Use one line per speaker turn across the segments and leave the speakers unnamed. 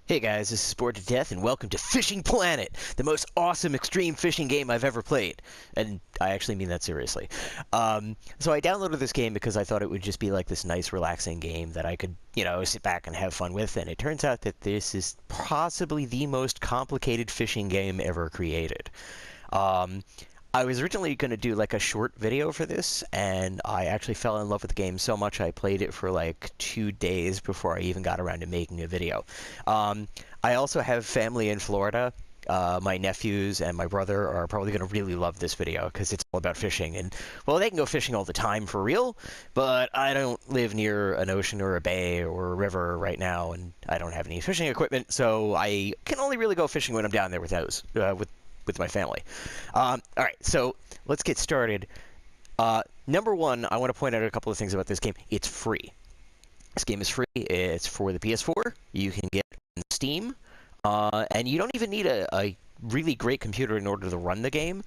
Hey guys, this is Bored to Death, and welcome to Fishing Planet, the most awesome extreme fishing game I've ever played. And I actually mean that seriously. So I downloaded this game because I thought it would just be like this nice, relaxing game that I could, sit back and have fun with. And it turns out that this is possibly the most complicated fishing game ever created. Um, I was originally going to do like a short video for this, and I actually fell in love with the game so much I played it for like 2 days before I even got around to making a video. Um, I also have family in Florida. My nephews and my brother are probably going to really love this video because it's all about fishing. And, well, they can go fishing all the time for real, but I don't live near an ocean or a bay or a river right now, and I don't have any fishing equipment, so I can only really go fishing when I'm down there with with my family. All right, so let's get started. Number one, I want to point out a couple of things about this game. It's free. This game is free. It's for the PS4. You can get it on Steam. And you don't even need a really great computer in order to run the game.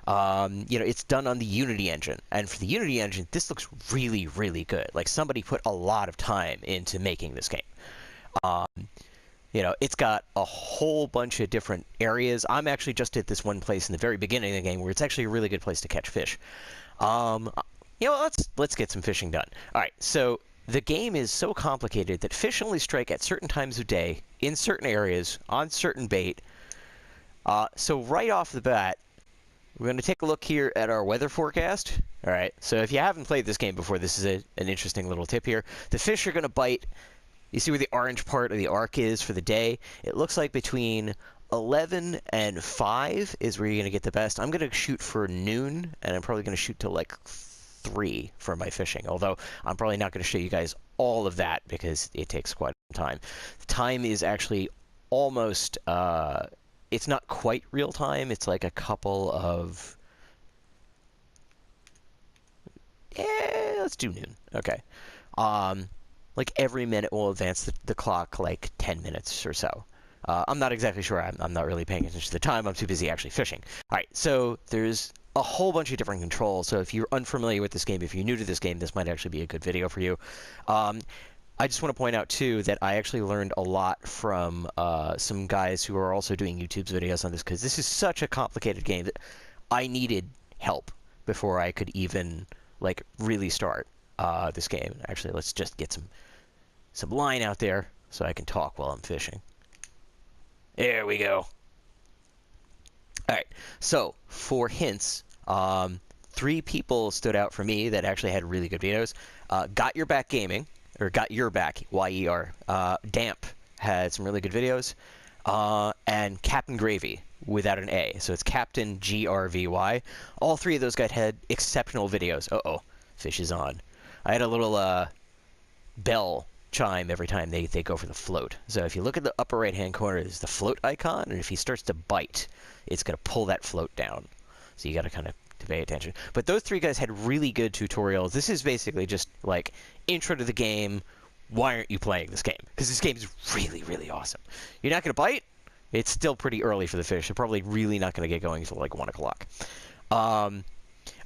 It's done on the Unity engine. And for the Unity engine, this looks really, really good. Like, somebody put a lot of time into making this game. Um, it's got a whole bunch of different areas. I'm actually just at this one place in the very beginning of the game where it's actually a really good place to catch fish. Let's get some fishing done. All right, so the game is so complicated that fish only strike at certain times of day, in certain areas, on certain bait. So right off the bat, we're going to take a look here at our weather forecast. All right, so if you haven't played this game before, this is an interesting little tip here. The fish are going to bite. You see where the orange part of the arc is for the day? It looks like between 11 and 5 is where you're going to get the best. I'm going to shoot for noon, and I'm probably going to shoot till like 3 for my fishing, although I'm probably not going to show you guys all of that because it takes quite some time. The time is actually almost, it's not quite real time. It's like a couple of, let's do noon. Okay. Like every minute will advance the clock like 10 minutes or so. I'm not exactly sure. I'm not really paying attention to the time. I'm too busy actually fishing. All right, so there's a whole bunch of different controls. So if you're unfamiliar with this game, if you're new to this game, this might actually be a good video for you. I just want to point out, too, that I actually learned a lot from some guys who are also doing YouTube's videos on this, because this is such a complicated game that I needed help before I could even, like, really start this game. Actually, let's just get some line out there so I can talk while I'm fishing. There we go. All right, so for hints, 3 people stood out for me that actually had really good videos. Got Your Back Gaming, or Got Your Back, Y-E-R. Damp had some really good videos. And Captain Gravy, without an A. So it's Captain G-R-V-Y. All 3 of those guys had exceptional videos. Uh-oh, fish is on. I had a little bell chime every time they go for the float. So if you look at the upper right-hand corner, there's the float icon, and if he starts to bite, it's going to pull that float down. So you got to kind of pay attention. But those 3 guys had really good tutorials. This is basically just like intro to the game. Why aren't you playing this game? Because this game is really, really awesome. You're not going to bite? It's still pretty early for the fish. They're probably really not going to get going until like 1 o'clock. All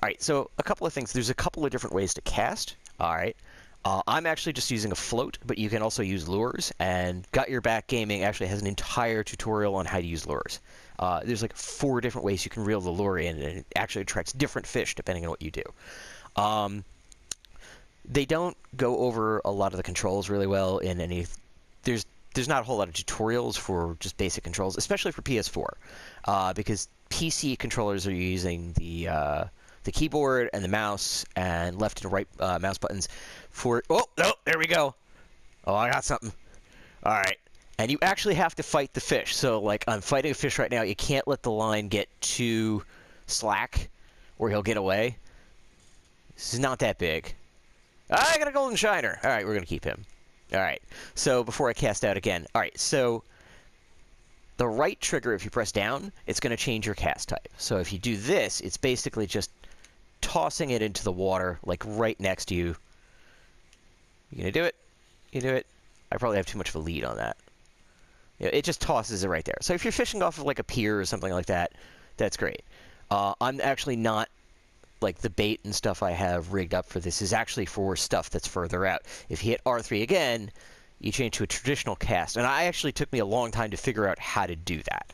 right, so a couple of things. There's a couple of different ways to cast. All right. I'm actually just using a float, but you can also use lures, and Got Your Back Gaming actually has an entire tutorial on how to use lures. There's like 4 different ways you can reel the lure in, and it actually attracts different fish depending on what you do. They don't go over a lot of the controls really well in any... There's not a whole lot of tutorials for just basic controls, especially for PS4, because PC controllers are using the keyboard and the mouse and left and right mouse buttons for... Oh, there we go. Oh, I got something. All right. And you actually have to fight the fish. So, like, I'm fighting a fish right now. You can't let the line get too slack or he'll get away. This is not that big. I got a golden shiner. All right, we're going to keep him. All right. So, before I cast out again. All right, so the right trigger, if you press down, it's going to change your cast type. So, if you do this, it's basically just tossing it into the water, like right next to you. You gonna do it? You do it? I probably have too much of a lead on that. It just tosses it right there. So if you're fishing off of like a pier or something like that, that's great. I'm actually not, like, the bait and stuff I have rigged up for this is actually for stuff that's further out. If you hit R3 again, you change to a traditional cast. And I actually took me a long time to figure out how to do that.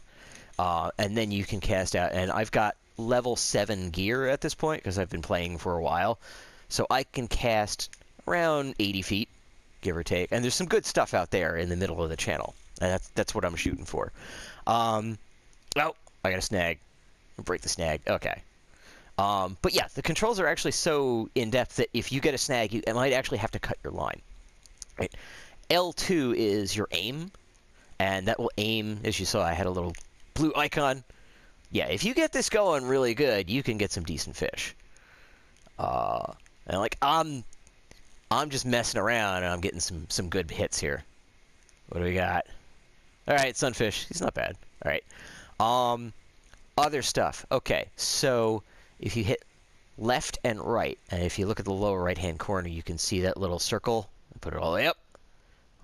And then you can cast out. And I've got level 7 gear at this point because I've been playing for a while. So I can cast around 80 feet, give or take. And there's some good stuff out there in the middle of the channel. And that's what I'm shooting for. Oh, I got a snag. Break the snag. Okay. But yeah, the controls are actually so in-depth that if you get a snag, you might actually have to cut your line. Right? L2 is your aim, and that will aim, as you saw, I had a little blue icon. Yeah, if you get this going really good, you can get some decent fish. And like, I'm just messing around, and I'm getting some good hits here. What do we got? All right, sunfish. He's not bad. All right. Other stuff. Okay, so if you hit left and right, and if you look at the lower right-hand corner, you can see that little circle. Put it all the way up,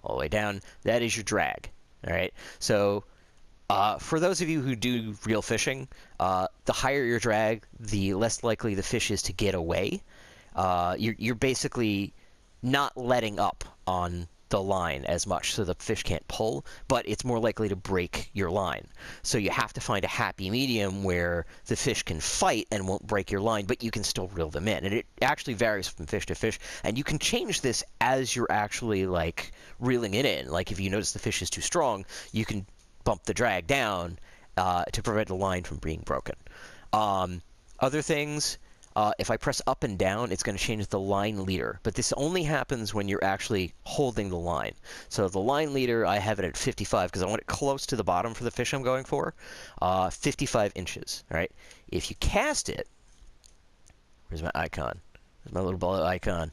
all the way down. That is your drag. All right. So for those of you who do reel fishing, the higher your drag, the less likely the fish is to get away. You're basically not letting up on the line as much, so the fish can't pull, but it's more likely to break your line. So you have to find a happy medium where the fish can fight and won't break your line, but you can still reel them in. And it actually varies from fish to fish, and you can change this as you're actually like reeling it in. Like if you notice the fish is too strong, you can bump the drag down to prevent the line from being broken. Other things, if I press up and down, it's going to change the line leader. But this only happens when you're actually holding the line. So the line leader, I have it at 55 because I want it close to the bottom for the fish I'm going for. 55 inches. All right. If you cast it, where's my icon? There's my little ball icon.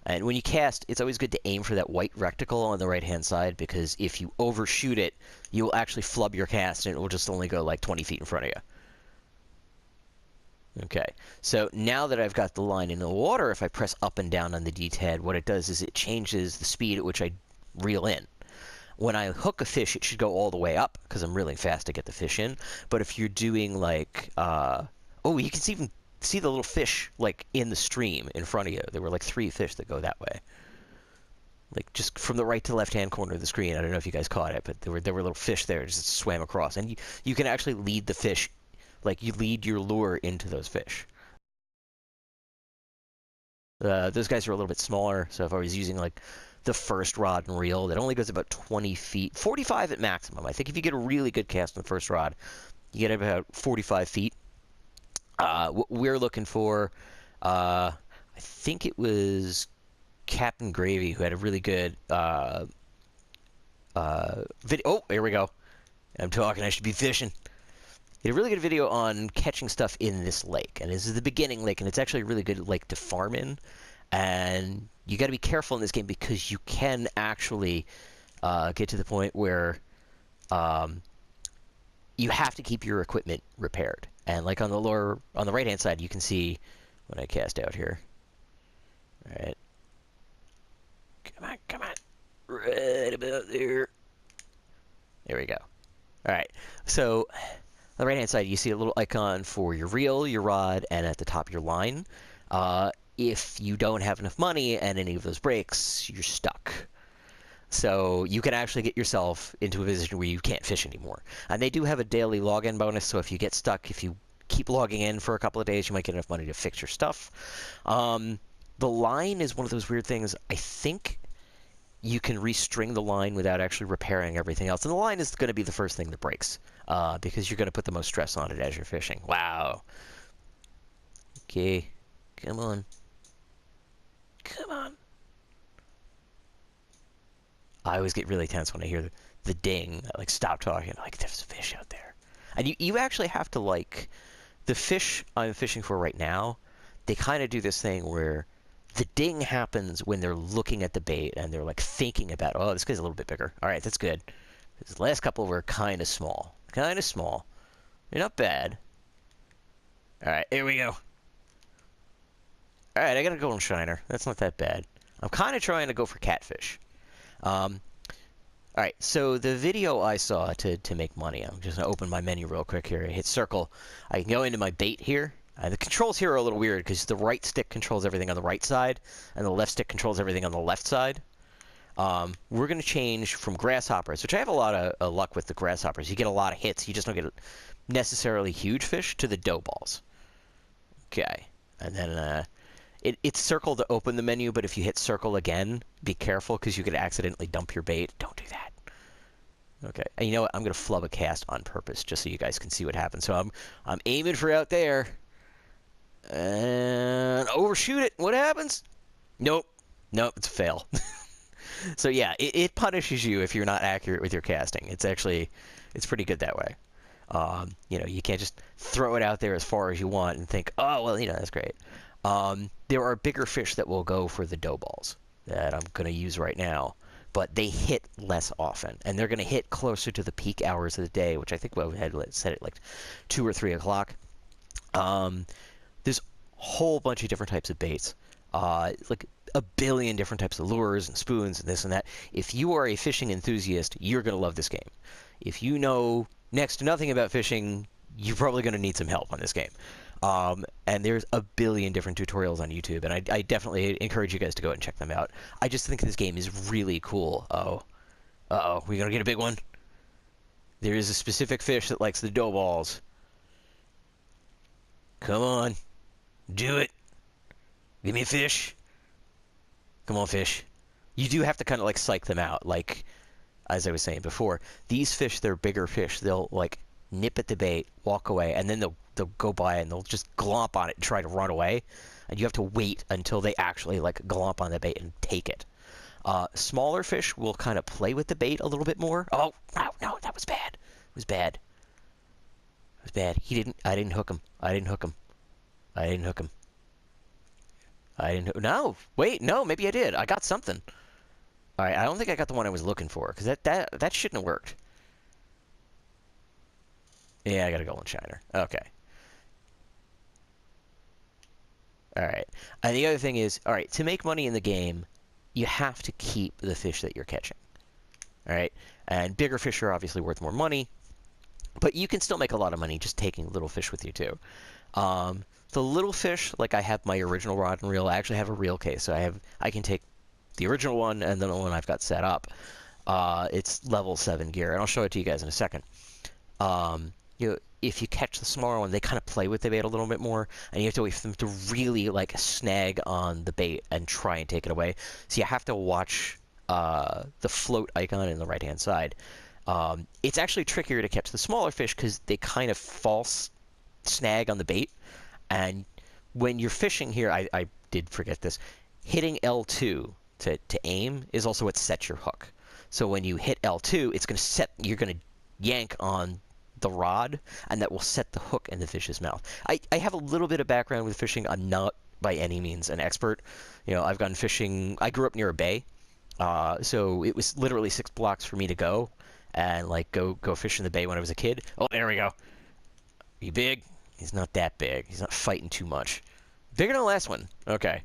And when you cast, it's always good to aim for that white rectangle on the right-hand side, because if you overshoot it, you will actually flub your cast, and it will just only go like 20 feet in front of you. Okay, so now that I've got the line in the water, if I press up and down on the D-pad, what it does is it changes the speed at which I reel in. When I hook a fish, it should go all the way up, because I'm reeling fast to get the fish in. But if you're doing like, oh, you can even see the little fish like in the stream in front of you. There were like 3 fish that go that way. Like just from the right to left-hand corner of the screen. I don't know if you guys caught it, but there were little fish there just swam across. And you can actually lead the fish. Like, you lead your lure into those fish. Those guys are a little bit smaller, so if I was using, like, the first rod and reel, that only goes about 20 feet. 45 at maximum. I think if you get a really good cast on the first rod, you get about 45 feet. What we're looking for, I think it was Captain Gravy who had a really good video. Oh, here we go. I'm talking. I should be fishing. He had a really good video on catching stuff in this lake, and this is the beginning lake, and it's actually a really good lake to farm in. And you got to be careful in this game because you can actually get to the point where you have to keep your equipment repaired. And like on the right-hand side, you can see when I cast out here. All right, come on, right about there. There we go. All right, so. On the right-hand side, you see a little icon for your reel, your rod, and at the top your line. If you don't have enough money and any of those breaks, you're stuck. So you can actually get yourself into a position where you can't fish anymore. And they do have a daily login bonus, so if you get stuck, if you keep logging in for a couple of days, you might get enough money to fix your stuff. The line is one of those weird things. I think you can restring the line without actually repairing everything else. And the line is going to be the first thing that breaks. Because you're going to put the most stress on it as you're fishing. Wow. Okay. Come on. Come on. I always get really tense when I hear the ding. I like stop talking. Like, there's a fish out there. And you actually have to like... The fish I'm fishing for right now, they kind of do this thing where the ding happens when they're looking at the bait and they're like thinking about, oh, this guy's a little bit bigger. All right, that's good. The last couple were kind of small. Kind of small. They're not bad. Alright, here we go. Alright, I got a golden shiner. That's not that bad. I'm kind of trying to go for catfish. Alright, so the video I saw to make money, I'm just going to open my menu real quick here. I hit circle. I can go into my bait here. The controls here are a little weird because the right stick controls everything on the right side, and the left stick controls everything on the left side. We're going to change from grasshoppers, which I have a lot of luck with the grasshoppers. You get a lot of hits. You just don't get necessarily huge fish, to the dough balls. Okay. And then it's circle to open the menu, but if you hit circle again, be careful because you could accidentally dump your bait. Don't do that. Okay. And you know what? I'm going to flub a cast on purpose just so you guys can see what happens. So I'm aiming for out there. And overshoot it. What happens? Nope. Nope, it's a fail. So yeah, it punishes you if you're not accurate with your casting. It's pretty good that way. You can't just throw it out there as far as you want and think, oh, well, that's great. There are bigger fish that will go for the dough balls that I'm going to use right now, but they hit less often, and they're going to hit closer to the peak hours of the day, which I think we had set it like 2 or 3 o'clock. There's a whole bunch of different types of baits, like a billion different types of lures and spoons and this and that. If you are a fishing enthusiast, you're going to love this game. If you know next to nothing about fishing, you're probably going to need some help on this game. And there's a billion different tutorials on YouTube, and I definitely encourage you guys to go and check them out. I just think this game is really cool. Uh-oh, we gonna get a big one? There is a specific fish that likes the dough balls. Come on. Do it. Give me a fish. Come on, fish. You do have to kind of like psych them out. Like, as I was saying before, these fish, they're bigger fish. They'll like nip at the bait, walk away, and then they'll go by and they'll just glomp on it and try to run away. And you have to wait until they actually like glomp on the bait and take it. Smaller fish will kind of play with the bait a little bit more. Oh, no, that was bad. It was bad. It was bad. I didn't hook him. No, wait, no, maybe I did. I got something. All right, I don't think I got the one I was looking for, because that shouldn't have worked. Yeah, I got a golden shiner. Okay. All right. And the other thing is, all right, to make money in the game, you have to keep the fish that you're catching. All right? And bigger fish are obviously worth more money, but you can still make a lot of money just taking little fish with you, too. The little fish, like I have my original rod and reel. I actually have a reel case, so I can take the original one and then the one I've got set up. It's level 7 gear, and I'll show it to you guys in a second. If you catch the smaller one, they kind of play with the bait a little bit more, and you have to wait for them to really like snag on the bait and try and take it away. So you have to watch the float icon in the right-hand side. It's actually trickier to catch the smaller fish because they kind of false snag on the bait. And when you're fishing here, I did forget this, hitting L2 to aim is also what sets your hook. So when you hit L2, you're going to yank on the rod, and that will set the hook in the fish's mouth. I have a little bit of background with fishing. I'm not by any means an expert. I've gone fishing. I grew up near a bay, so it was literally 6 blocks for me to go and like go fish in the bay when I was a kid. Oh, there we go. Are you big? He's not that big. He's not fighting too much. Bigger than the last one. Okay.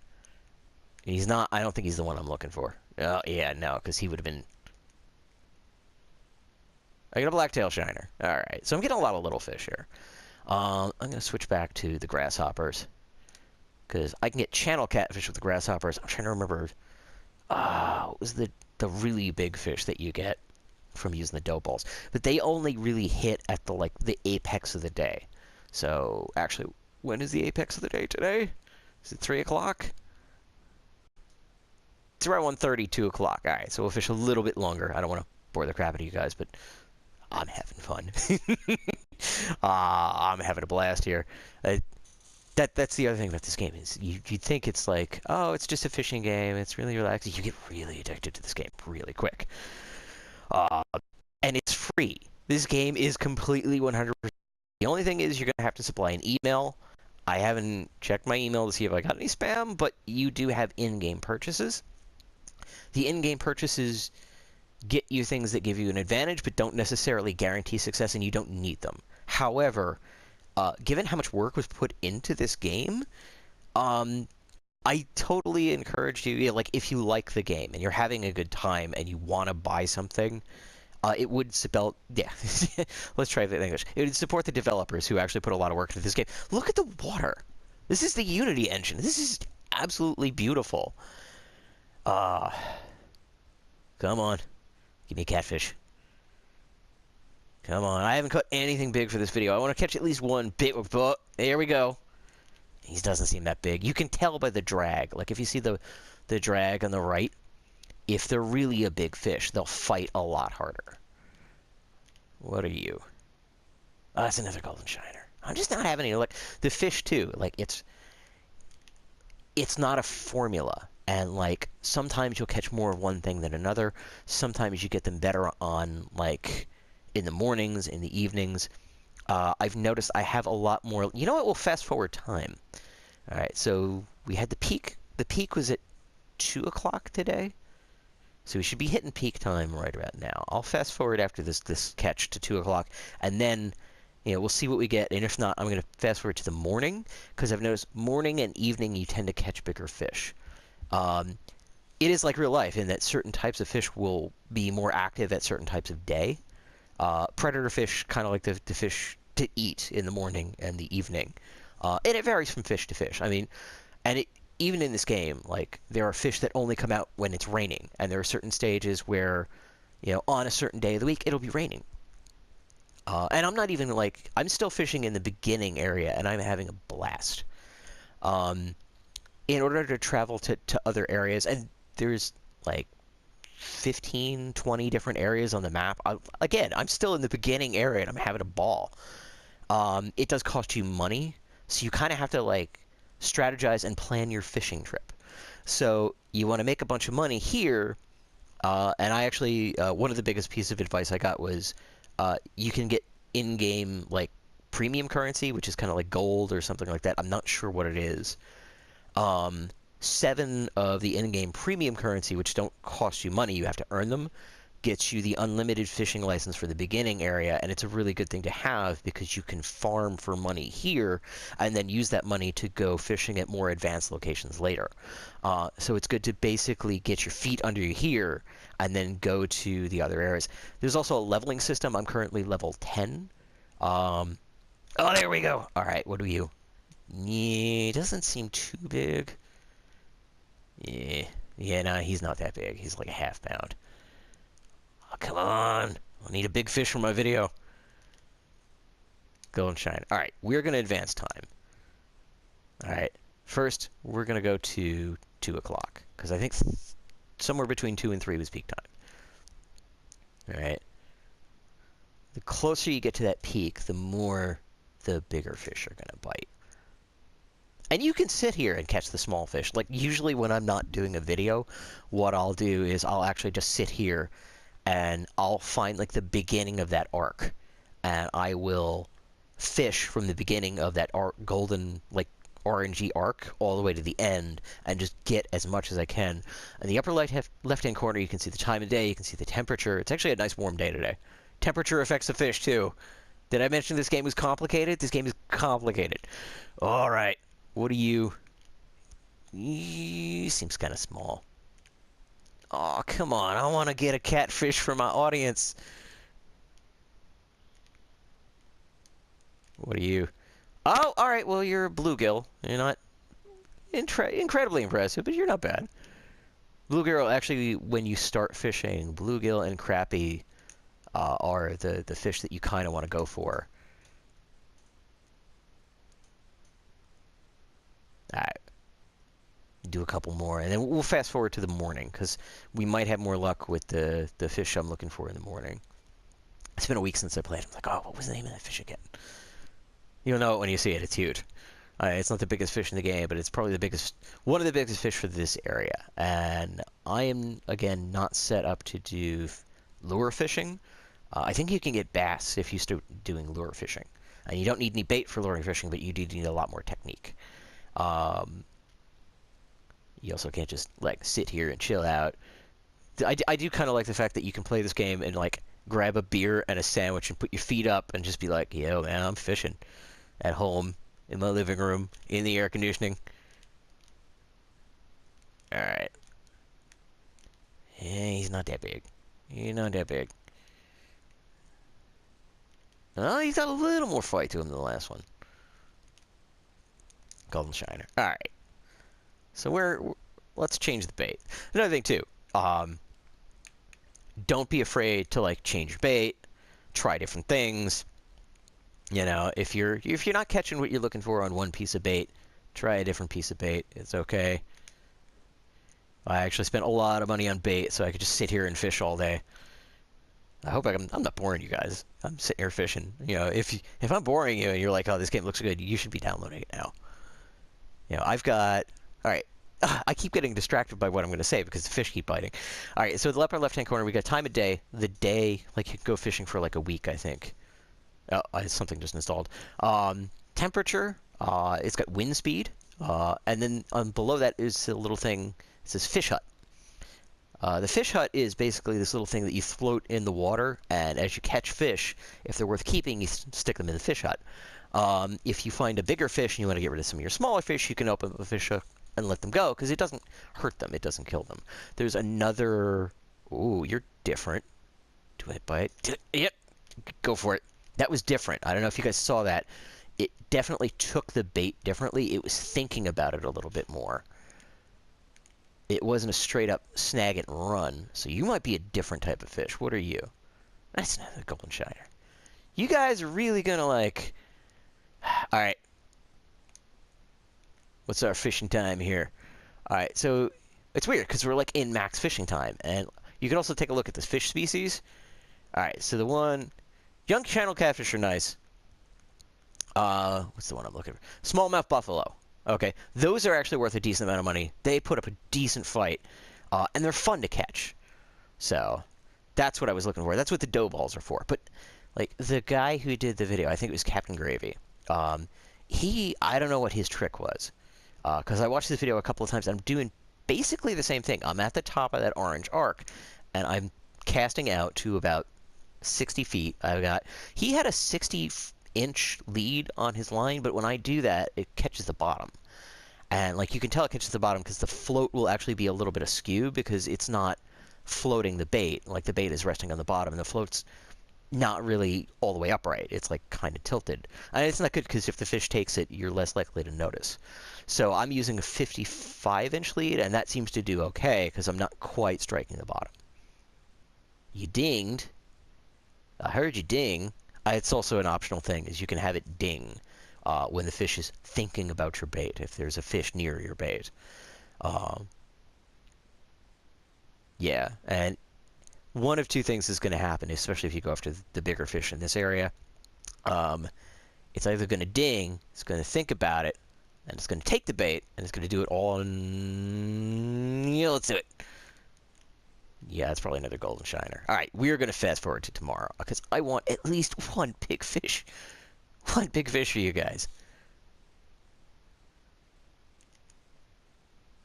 He's not. I don't think he's the one I'm looking for. Oh, yeah, no, because he would have been. I got a blacktail shiner. All right, so I'm getting a lot of little fish here. I'm going to switch back to the grasshoppers because I can get channel catfish with the grasshoppers. I'm trying to remember. What was the really big fish that you get from using the dough balls? But they only really hit at the apex of the day. So actually, when is the apex of the day today? Is it 3 o'clock? It's around 1:30, 2 o'clock. All right, so we'll fish a little bit longer. I don't want to bore the crap out of you guys, but I'm having fun. I'm having a blast here. That's the other thing about this game is you think it's like, oh, it's just a fishing game. It's really relaxing. You get really addicted to this game really quick. And it's free. This game is completely 100%. The only thing is you're going to have to supply an email. I haven't checked my email to see if I got any spam, but you do have in-game purchases. The in-game purchases get you things that give you an advantage, but don't necessarily guarantee success, and you don't need them. However, given how much work was put into this game, I totally encourage you, like, if you like the game and you're having a good time and you want to buy something, it would support, yeah, let's try that in English. It would support the developers who actually put a lot of work into this game. Look at the water. This is the Unity engine. This is absolutely beautiful. Come on. Give me a catfish. Come on. I haven't caught anything big for this video. I want to catch at least one big... Oh, there we go. He doesn't seem that big. You can tell by the drag. Like, if you see the drag on the right, if they're really a big fish, they'll fight a lot harder. What are you? Oh, that's another golden shiner. I'm just not having any luck. The fish, too. Like, it's not a formula. And, like, sometimes you'll catch more of one thing than another. Sometimes you get them better on, like, in the mornings, in the evenings. I've noticed I have a lot more... You know what? We'll fast forward time. All right, so we had the peak. The peak was at 2 o'clock today. So we should be hitting peak time right about now. I'll fast forward after this catch to 2 o'clock. And then, you know, we'll see what we get. And if not, I'm going to fast forward to the morning. Because I've noticed morning and evening, you tend to catch bigger fish. It is like real life in that certain types of fish will be more active at certain types of day. Predator fish kind of like the fish to eat in the morning and the evening. And it varies from fish to fish. I mean, and even in this game, like, there are fish that only come out when it's raining. And there are certain stages where, you know, on a certain day of the week, it'll be raining. And I'm not even, like, I'm still fishing in the beginning area, and I'm having a blast. In order to travel to other areas, and there's, like, 15, 20 different areas on the map. Again, I'm still in the beginning area, and I'm having a ball. It does cost you money, so you kind of have to, like, strategize and plan your fishing trip. So you want to make a bunch of money here, and I actually, one of the biggest pieces of advice I got was you can get in-game, like, premium currency, which is kind of like gold or something like that. I'm not sure what it is. 7 of the in-game premium currency, which don't cost you money, you have to earn them, gets you the unlimited fishing license for the beginning area, and it's a really good thing to have because you can farm for money here and then use that money to go fishing at more advanced locations later. So it's good to basically get your feet under you here and then go to the other areas. There's also a leveling system. I'm currently level 10. Oh, there we go. All right, what do you? Yeah, doesn't seem too big. Yeah, no, he's not that big. He's like a half pound. Oh, come on. I need a big fish for my video. Golden shine. All right, we're going to advance time. All right, first, we're going to go to 2 o'clock, because I think somewhere between 2 and 3 was peak time. All right. The closer you get to that peak, the more the bigger fish are going to bite. And you can sit here and catch the small fish. Like, usually when I'm not doing a video, what I'll do is I'll actually just sit here and I'll find, like, the beginning of that arc. And I will fish from the beginning of that golden, like, orangey arc all the way to the end and just get as much as I can. In the upper left-hand corner, you can see the time of day. You can see the temperature. It's actually a nice warm day today. Temperature affects the fish, too. Did I mention this game was complicated? This game is complicated. All right. What are you? Seems kind of small. Oh, come on. I want to get a catfish for my audience. What are you? Oh, all right. Well, you're a bluegill. You're not incredibly impressive, but you're not bad. Bluegill, actually, when you start fishing, bluegill and crappie are the fish that you kind of want to go for. All right. Do a couple more, and then we'll fast forward to the morning, because we might have more luck with the fish I'm looking for in the morning. It's been a week since I played. I'm like, oh, what was the name of that fish again? You'll know it when you see it. It's huge. It's not the biggest fish in the game, but it's probably one of the biggest fish for this area. And I am, again, not set up to do lure fishing. I think you can get bass if you start doing lure fishing. And you don't need any bait for luring fishing, but you do need a lot more technique. You also can't just, like, sit here and chill out. I do kind of like the fact that you can play this game and, like, grab a beer and a sandwich and put your feet up and just be like, yo, man, I'm fishing at home, in my living room, in the air conditioning. All right. Yeah, he's not that big. He's not that big. Oh, he's got a little more fight to him than the last one. Golden shiner. All right. So let's change the bait. Another thing too. don't be afraid to like change your bait, try different things. You know, if you're not catching what you're looking for on one piece of bait, try a different piece of bait. It's okay. I actually spent a lot of money on bait so I could just sit here and fish all day. I hope I'm not boring you guys. I'm sitting here fishing. You know, if I'm boring you and you're like, oh, this game looks good, you should be downloading it now. You know, I've got... All right. I keep getting distracted by what I'm going to say because the fish keep biting. All right, so the upper left-hand corner, we got time of day. The day, like, you can go fishing for like a week, I think. Oh, something just installed. Temperature, it's got wind speed. And then below that is a little thing. It says fish hut. The fish hut is basically this little thing that you float in the water, and as you catch fish, if they're worth keeping, you stick them in the fish hut. If you find a bigger fish and you want to get rid of some of your smaller fish, you can open up a fish hut and let them go, because it doesn't hurt them. It doesn't kill them. There's another... Ooh, you're different. Do I bite? Yep. Go for it. That was different. I don't know if you guys saw that. It definitely took the bait differently. It was thinking about it a little bit more. It wasn't a straight up snag it and run. So you might be a different type of fish. What are you? That's not a golden shiner. You guys are really gonna like... Alright. What's our fishing time here? Alright, so it's weird because we're like in max fishing time. And you can also take a look at this fish species. Alright, so the one... Young channel catfish are nice. What's the one I'm looking for? Smallmouth buffalo. Okay, those are actually worth a decent amount of money. They put up a decent fight, and they're fun to catch. So, that's what I was looking for. That's what the dough balls are for. But, like, the guy who did the video, I think it was Captain Gravy, I don't know what his trick was. Because I watched this video a couple of times, and I'm doing basically the same thing. I'm at the top of that orange arc, and I'm casting out to about 60 feet. He had a 60-inch lead on his line, but when I do that, it catches the bottom. And, like, you can tell it catches the bottom because the float will actually be a little bit askew because it's not floating the bait. Like, the bait is resting on the bottom, and the float's not really all the way upright. It's, like, kind of tilted. And it's not good because if the fish takes it, you're less likely to notice. So I'm using a 55-inch lead, and that seems to do okay because I'm not quite striking the bottom. You dinged. I heard you ding. It's also an optional thing, is you can have it ding when the fish is thinking about your bait, if there's a fish near your bait. Yeah, and one of two things is going to happen, especially if you go after the bigger fish in this area. It's either going to ding, it's going to think about it, and it's going to take the bait, and it's going to do it all in... Yeah, let's do it. Yeah, it's probably another golden shiner. Alright, we're going to fast forward to tomorrow, because I want at least one big fish. One big fish for you guys.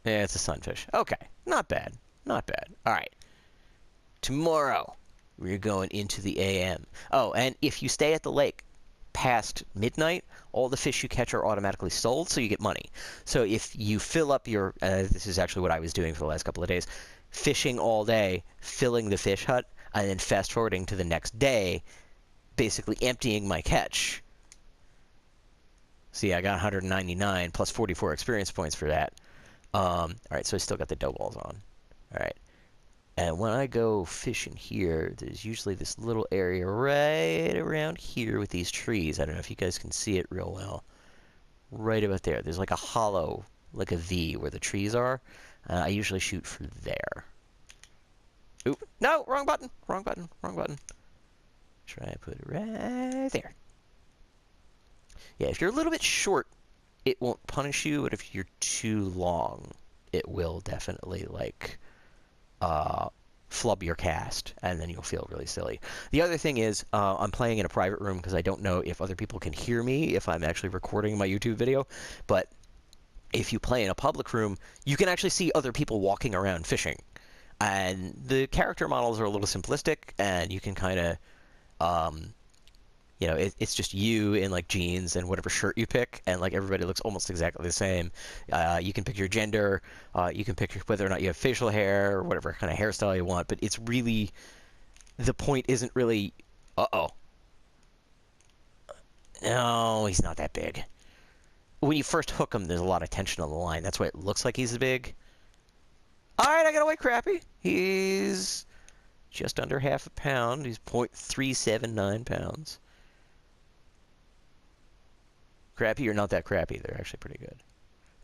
Yeah, it's a sunfish. Okay, not bad. Not bad. Alright. Tomorrow, we're going into the AM. Oh, and if you stay at the lake past midnight, all the fish you catch are automatically sold, so you get money. So if you fill up your... this is actually what I was doing for the last couple of days. Fishing all day, filling the fish hut, and then fast-forwarding to the next day, basically emptying my catch. See, I got 199 plus 44 experience points for that. Alright, so I still got the dough balls on. Alright. And when I go fishing here, there's usually this little area right around here with these trees. I don't know if you guys can see it real well. Right about there. There's like a hollow, like a V where the trees are. I usually shoot for there. Oop. No! Wrong button! Wrong button. Wrong button. Try and put it right there. Yeah, if you're a little bit short, it won't punish you, but if you're too long, it will definitely, like, flub your cast, and then you'll feel really silly. The other thing is, I'm playing in a private room because I don't know if other people can hear me if I'm actually recording my YouTube video, but if you play in a public room, you can actually see other people walking around fishing. And the character models are a little simplistic, and you can kind of, you know, it's just you in, like, jeans and whatever shirt you pick, and, like, everybody looks almost exactly the same. You can pick your gender, you can pick whether or not you have facial hair, or whatever kind of hairstyle you want, but it's really, the point isn't really, uh-oh. No, he's not that big. When you first hook him, there's a lot of tension on the line. That's why it looks like he's big. Alright, I got a white crappie. He's just under half a pound. He's 0.379 pounds. Crappie or not that crappy? They're actually pretty good.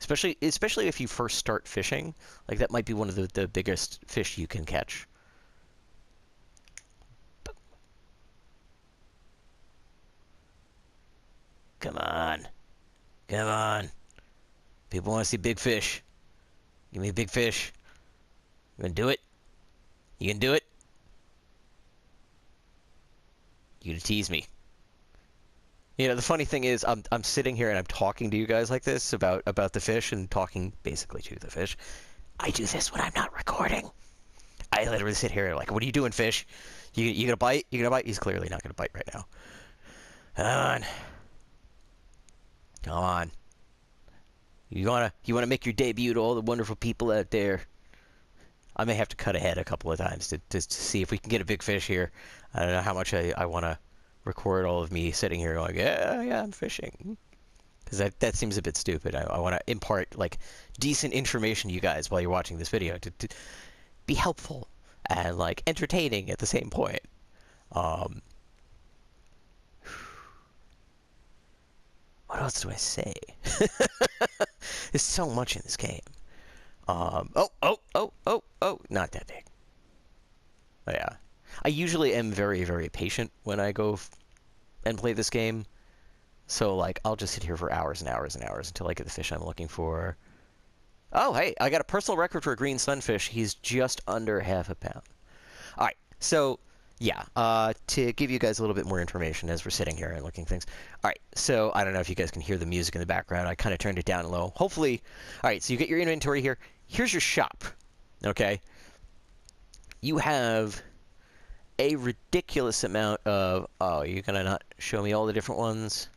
Especially if you first start fishing. Like, that might be one of the biggest fish you can catch. Come on. Come on. People want to see big fish. Give me a big fish. You gonna do it? You gonna do it? You gonna tease me? You know, the funny thing is, I'm sitting here and I'm talking to you guys like this about the fish and talking basically to the fish. I do this when I'm not recording. I literally sit here like, what are you doing, fish? You gonna bite? You gonna bite? He's clearly not gonna bite right now. Come on. Come on. You wanna make your debut to all the wonderful people out there. I may have to cut ahead a couple of times to see if we can get a big fish here. I don't know how much I want to record all of me sitting here going, yeah, I'm fishing. Because that seems a bit stupid. I want to impart, like, decent information to you guys while you're watching this video to be helpful and, like, entertaining at the same point. What else do I say? There's so much in this game. Oh, not that big. But yeah. I usually am very, very patient when I go and play this game. So, like, I'll just sit here for hours and hours and hours until I get the fish I'm looking for. Oh, hey, I got a personal record for a green sunfish. He's just under half a pound. Alright, so, yeah, to give you guys a little bit more information as we're sitting here and looking things. Alright, so I don't know if you guys can hear the music in the background. I kind of turned it down low. Hopefully, alright, so you get your inventory here. Here's your shop, okay? You have a ridiculous amount of... Oh, you're going to not show me all the different ones?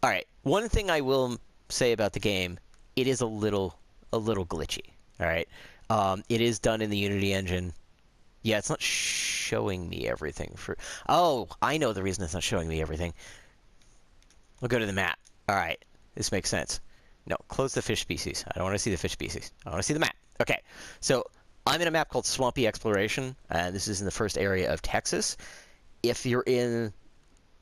Alright, one thing I will say about the game, it is a little glitchy, alright? It is done in the Unity engine. Yeah, it's not showing me everything for... Oh, I know the reason it's not showing me everything. We'll go to the map. Alright, this makes sense. No, close the fish species. I don't want to see the fish species. I want to see the map. Okay, so I'm in a map called Swampy Exploration, and this is in the first area of Texas. If you're in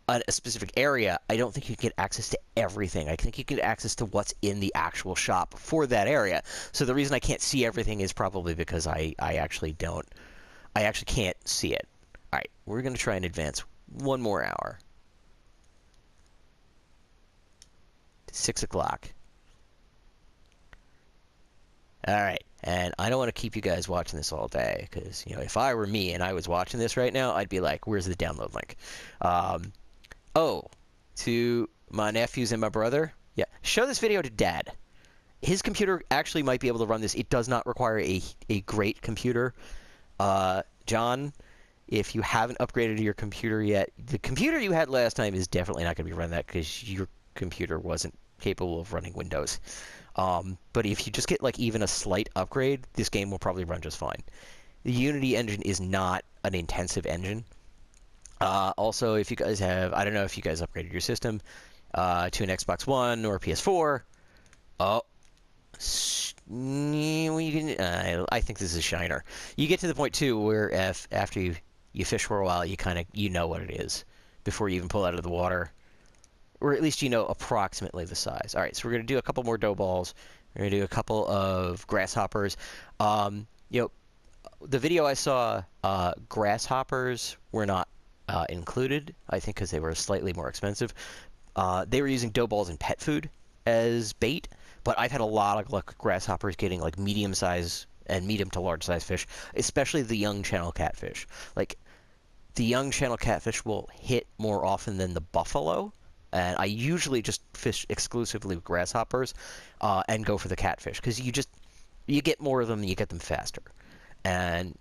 a specific area, I don't think you can get access to everything. I think you can get access to what's in the actual shop for that area. So the reason I can't see everything is probably because I actually can't see it. Alright, we're going to try and advance one more hour. 6 o'clock. Alright, and I don't want to keep you guys watching this all day, because, you know, if I were me and I was watching this right now, I'd be like, where's the download link? To my nephews and my brother, yeah, show this video to Dad. His computer actually might be able to run this. It does not require a great computer. John, if you haven't upgraded your computer yet, the computer you had last time is definitely not going to be running that, because your computer wasn't capable of running Windows. But if you just get, like, even a slight upgrade, this game will probably run just fine. The Unity engine is not an intensive engine. Also, if you guys have... I don't know if you guys upgraded your system to an Xbox One or PS4. Oh. I think this is Shiner. You get to the point, too, where after you fish for a while, you know what it is before you even pull out of the water. Or at least you know approximately the size. Alright, so we're going to do a couple more dough balls. We're going to do a couple of grasshoppers. You know, the video I saw, grasshoppers were not included, I think because they were slightly more expensive. They were using dough balls and pet food as bait, but I've had a lot of luck with grasshoppers getting, like, medium-size and medium to large-size fish, especially the young channel catfish. Like, the young channel catfish will hit more often than the buffalo. And I usually just fish exclusively with grasshoppers and go for the catfish, because you get more of them and you get them faster. And,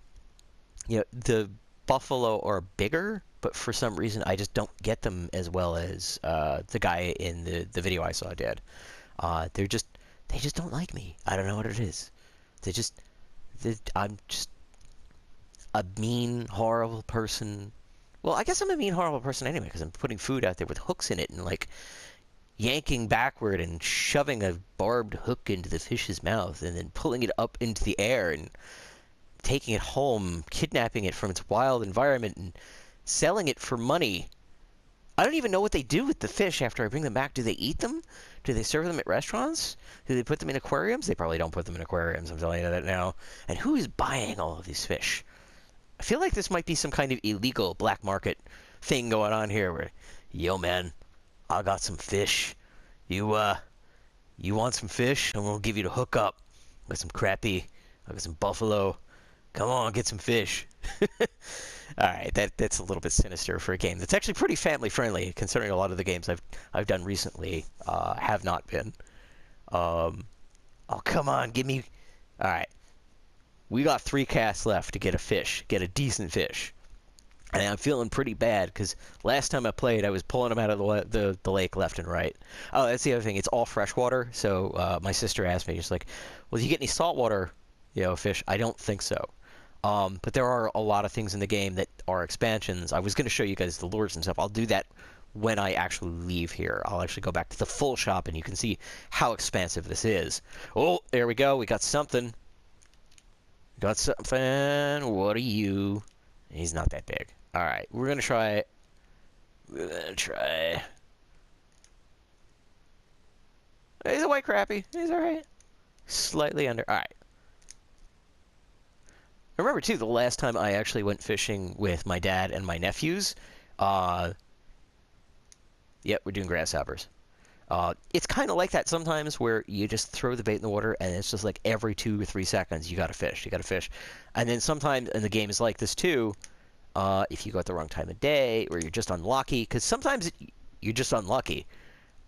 you know, the buffalo are bigger, but for some reason I just don't get them as well as the guy in the video I saw did. They just don't like me. I don't know what it is. I'm just a mean, horrible person. Well, I guess I'm a mean, horrible person anyway, because I'm putting food out there with hooks in it and, like, yanking backward and shoving a barbed hook into the fish's mouth and then pulling it up into the air and taking it home, kidnapping it from its wild environment, and selling it for money. I don't even know what they do with the fish after I bring them back. Do they eat them? Do they serve them at restaurants? Do they put them in aquariums? They probably don't put them in aquariums, I'm telling you that now. And who is buying all of these fish? I feel like this might be some kind of illegal black market thing going on here where, yo man, I got some fish. You want some fish? I'm gonna give you the hookup. I got some crappie. I got some buffalo. Come on, get some fish. Alright, that's a little bit sinister for a game that's actually pretty family friendly, considering a lot of the games I've done recently have not been. Oh come on, give me. Alright. We got 3 casts left to get a fish, get a decent fish. And I'm feeling pretty bad because last time I played, I was pulling them out of the lake left and right. Oh, that's the other thing. It's all freshwater. So my sister asked me, she's like, "Well, do you get any saltwater, fish?" I don't think so. But there are a lot of things in the game that are expansions. I was going to show you guys the lures and stuff. I'll do that when I actually leave here. I'll actually go back to the full shop, and you can see how expansive this is. Oh, there we go. We got something. Got something. What are you? He's not that big. Alright, we're gonna try. He's a white crappie. He's alright. Slightly under. Alright. Remember, too, the last time I actually went fishing with my dad and my nephews. Yep, we're doing grasshoppers. It's kind of like that sometimes where you just throw the bait in the water and it's just like every 2 or 3 seconds you got a fish. You got a fish. And then sometimes, and the game is like this too, if you go at the wrong time of day or you're just unlucky, because sometimes you're just unlucky.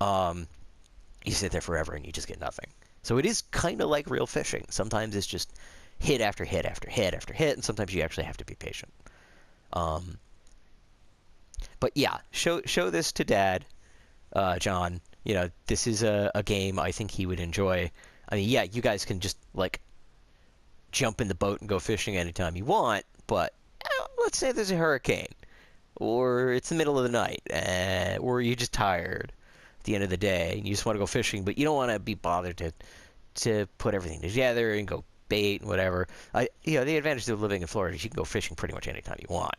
You sit there forever and you just get nothing. So it is kind of like real fishing. Sometimes it's just hit after hit after hit after hit, and sometimes you actually have to be patient. But yeah, show this to Dad, John. This is a game I think he would enjoy. I mean, yeah, you guys can just, like, jump in the boat and go fishing anytime you want, but let's say there's a hurricane, or it's the middle of the night, or you're just tired at the end of the day, and you just want to go fishing, but you don't want to be bothered to put everything together and go bait and whatever. The advantage of living in Florida is you can go fishing pretty much anytime you want.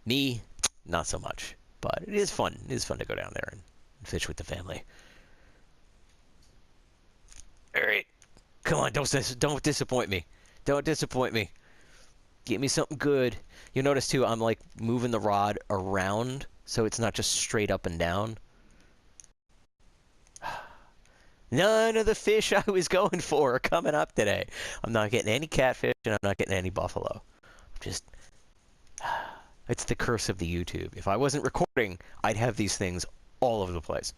Me, not so much, but it is fun. It is fun to go down there and fish with the family. All right, come on, don't disappoint me. Don't disappoint me. Give me something good. You'll notice too, I'm like moving the rod around so it's not just straight up and down. None of the fish I was going for are coming up today. I'm not getting any catfish and I'm not getting any buffalo. It's the curse of the YouTube. If I wasn't recording, I'd have these things all over the place.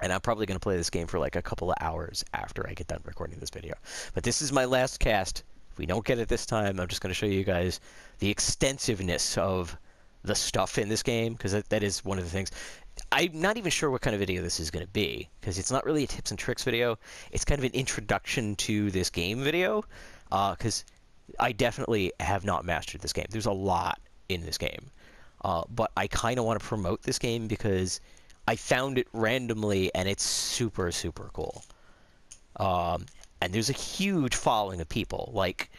And I'm probably going to play this game for like a couple of hours after I get done recording this video. But this is my last cast. If we don't get it this time, I'm just going to show you guys the extensiveness of the stuff in this game, because that is one of the things. I'm not even sure what kind of video this is going to be, because it's not really a tips and tricks video. It's kind of an introduction to this game video, because I definitely have not mastered this game. There's a lot in this game. But I kind of want to promote this game because I found it randomly, and it's super, super cool. And there's a huge following of people. Like,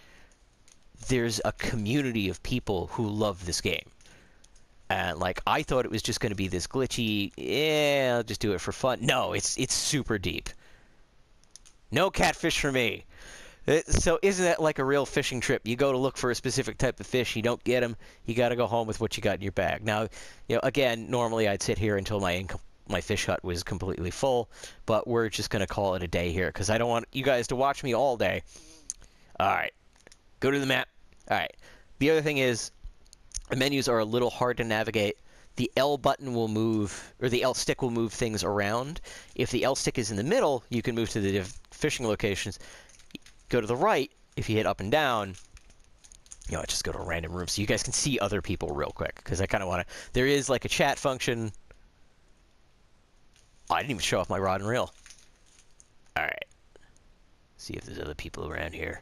there's a community of people who love this game. And, like, I thought it was just going to be this glitchy, yeah, I'll just do it for fun. No, it's super deep. No catfish for me. So isn't that like a real fishing trip? You go to look for a specific type of fish, you don't get them, you got to go home with what you got in your bag. Now, again, normally I'd sit here until my fish hut was completely full, but we're just going to call it a day here because I don't want you guys to watch me all day. All right, go to the map. All right, the other thing is the menus are a little hard to navigate. The L button will move, or the L stick will move things around. If the L stick is in the middle, you can move to the fishing locations. Go to the right, if you hit up and down, just go to a random room so you guys can see other people real quick, because I kind of want to. There is like a chat function. Oh, I didn't even show off my rod and reel. All right. See if there's other people around here.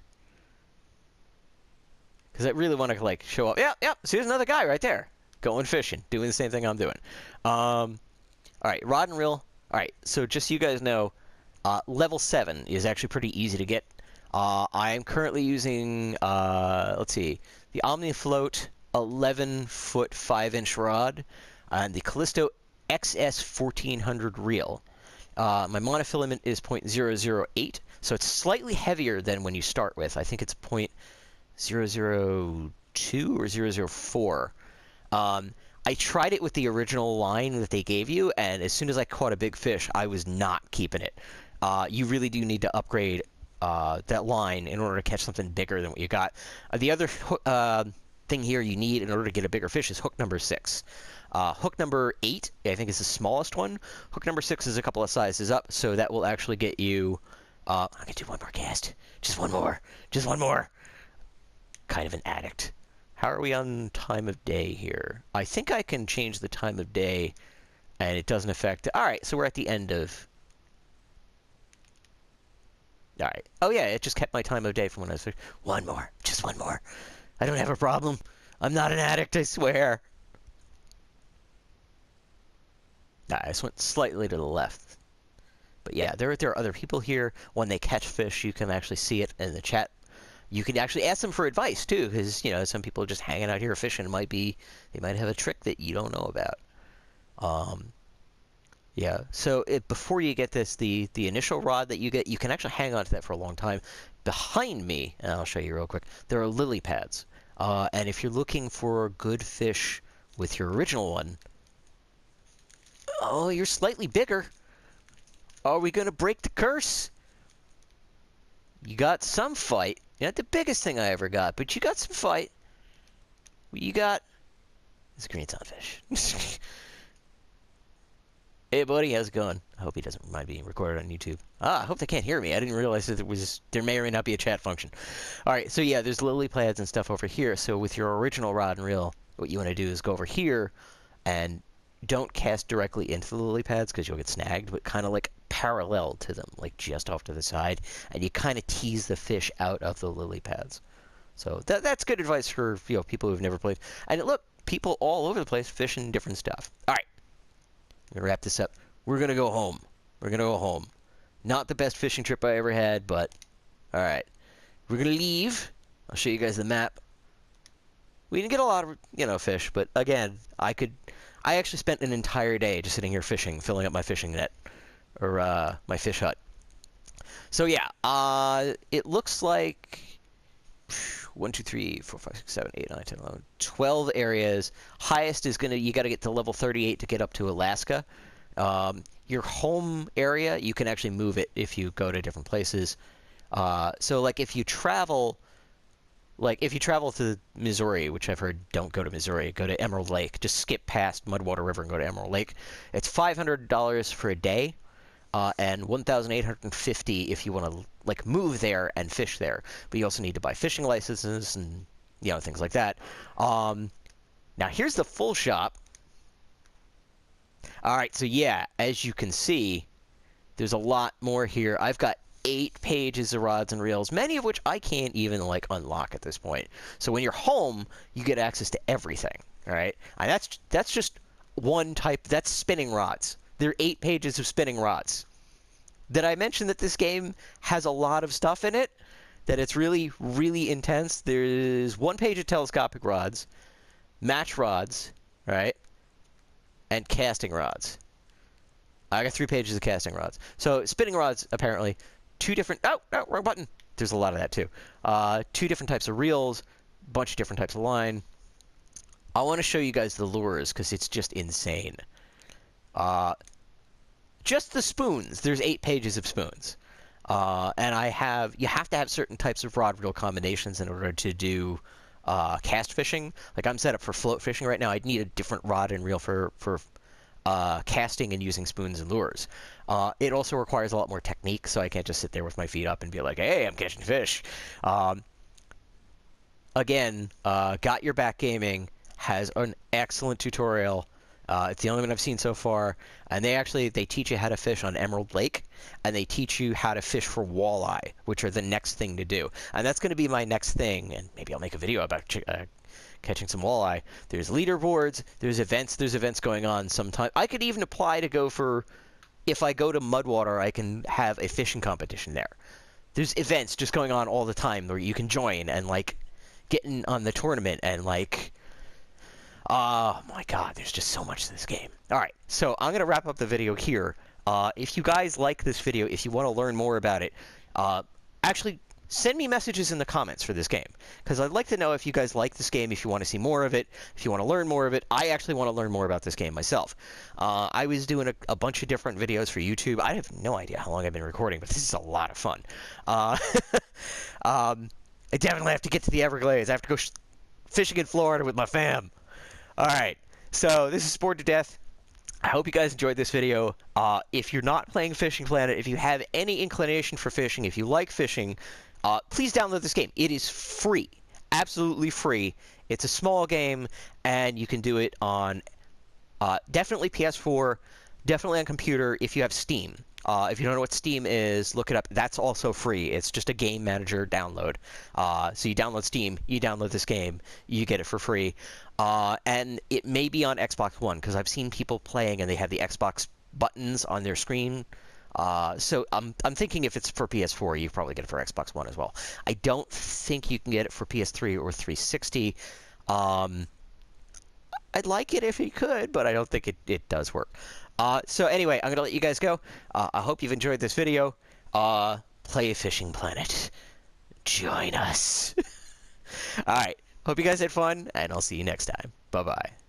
Because I really want to like show up. Yep. See, there's another guy right there, going fishing, doing the same thing I'm doing. All right, rod and reel. All right, so just so you guys know, level 7 is actually pretty easy to get. I am currently using, let's see, the OmniFloat 11-foot 5-inch rod and the Callisto XS 1400 reel. My monofilament is 0.008, so it's slightly heavier than when you start with. I think it's 0.002 or 0.004. I tried it with the original line that they gave you, and as soon as I caught a big fish, I was not keeping it. You really do need to upgrade that line in order to catch something bigger than what you got. The other thing here you need in order to get a bigger fish is hook number 6. Hook number 8, I think, is the smallest one. Hook number 6 is a couple of sizes up, so that will actually get you... I'm going to do one more cast. Just one more. Just one more. Kind of an addict. How are we on time of day here? I think I can change the time of day, and it doesn't affect... All right, so we're at the end of... All right. Oh, yeah, it just kept my time of day from when I was... One more. Just one more. I don't have a problem. I'm not an addict, I swear. Nah, I just went slightly to the left. But yeah, there are other people here. When they catch fish, you can actually see it in the chat. You can actually ask them for advice, too, because, you know, some people just hanging out here fishing they might have a trick that you don't know about. Yeah, so before you get this, the initial rod that you get, you can actually hang on to that for a long time. Behind me, and I'll show you real quick, there are lily pads. And if you're looking for good fish with your original one, oh, you're slightly bigger. Are we going to break the curse? You got some fight. Not the biggest thing I ever got, but you got some fight. You got this green sunfish. Hey, buddy, how's it going? I hope he doesn't mind being recorded on YouTube. I hope they can't hear me. I didn't realize that there may or may not be a chat function. All right, so yeah, there's lily pads and stuff over here. So with your original rod and reel, what you want to do is go over here and don't cast directly into the lily pads because you'll get snagged, but kind of like parallel to them, like just off to the side, and you kind of tease the fish out of the lily pads. So that's good advice for people who've never played. And look, people all over the place fishing different stuff. All right, I'm gonna wrap this up. We're gonna go home. We're gonna go home. Not the best fishing trip I ever had, but all right, we're gonna leave. I'll show you guys the map. We didn't get a lot of fish, but again, I actually spent an entire day just sitting here fishing, filling up my fishing net, or my fish hut. So yeah, it looks like 1, 2, 3, 4, 5, 6, 7, 8, 9, 10, 11, 12 areas. Highest is you got to get to level 38 to get up to Alaska. Your home area, you can actually move it if you go to different places. So like if you travel to Missouri, which I've heard don't go to Missouri, go to Emerald Lake. Just skip past Mudwater River and go to Emerald Lake. It's $500 for a day, and $1,850 if you want to move there and fish there. But you also need to buy fishing licenses and things like that. Now here's the full shop. All right, so yeah, as you can see, there's a lot more here. I've got 8 pages of rods and reels, many of which I can't even unlock at this point. So when you're home, you get access to everything, all right? And that's just one type. That's spinning rods. There are 8 pages of spinning rods. Did I mention that this game has a lot of stuff in it? That it's really, really intense? There's 1 page of telescopic rods, match rods, right? And casting rods. I got 3 pages of casting rods. So spinning rods, apparently, 2 different... Oh, no, wrong button. There's a lot of that, too. 2 different types of reels, a bunch of different types of line. I want to show you guys the lures, because it's just insane. Just the spoons. There's 8 pages of spoons. And you have to have certain types of rod reel combinations in order to do cast fishing. Like I'm set up for float fishing right now. I'd need a different rod and reel for casting and using spoons and lures. It also requires a lot more technique, so I can't just sit there with my feet up and be like, hey, I'm catching fish. Again, Got Your Back Gaming has an excellent tutorial. It's the only one I've seen so far. And they teach you how to fish on Emerald Lake, and they teach you how to fish for walleye, which are the next thing to do. And that's going to be my next thing, and maybe I'll make a video about catching some walleye. There's leaderboards, there's events going on sometime. I could even apply to go for, if I go to Mudwater, I can have a fishing competition there. there's events just going on all the time where you can join and like get in on the tournament and like. Oh my god, there's just so much to this game. Alright, so I'm going to wrap up the video here. If you guys like this video, if you want to learn more about it, actually send me messages in the comments for this game. Because I'd like to know if you guys like this game, if you want to see more of it, if you want to learn more of it. I actually want to learn more about this game myself. I was doing a bunch of different videos for YouTube. I have no idea how long I've been recording, but this is a lot of fun. I definitely have to get to the Everglades. I have to go fishing in Florida with my fam. Alright, so this is Sport to Death. I hope you guys enjoyed this video. If you're not playing Fishing Planet, if you have any inclination for fishing, if you like fishing, please download this game. It is free. Absolutely free. It's a small game, and you can do it on definitely PS4, definitely on computer if you have Steam. If you don't know what Steam is, look it up. That's also free. It's just a game manager download. So you download Steam, you download this game, you get it for free. And it may be on Xbox One, because I've seen people playing and they have the Xbox buttons on their screen. So I'm thinking if it's for PS4, you probably get it for Xbox One as well. I don't think you can get it for PS3 or 360. I'd like it if you could, but I don't think it does work. So anyway, I'm going to let you guys go. I hope you've enjoyed this video. Play Fishing Planet. Join us. Alright, hope you guys had fun, and I'll see you next time. Bye-bye.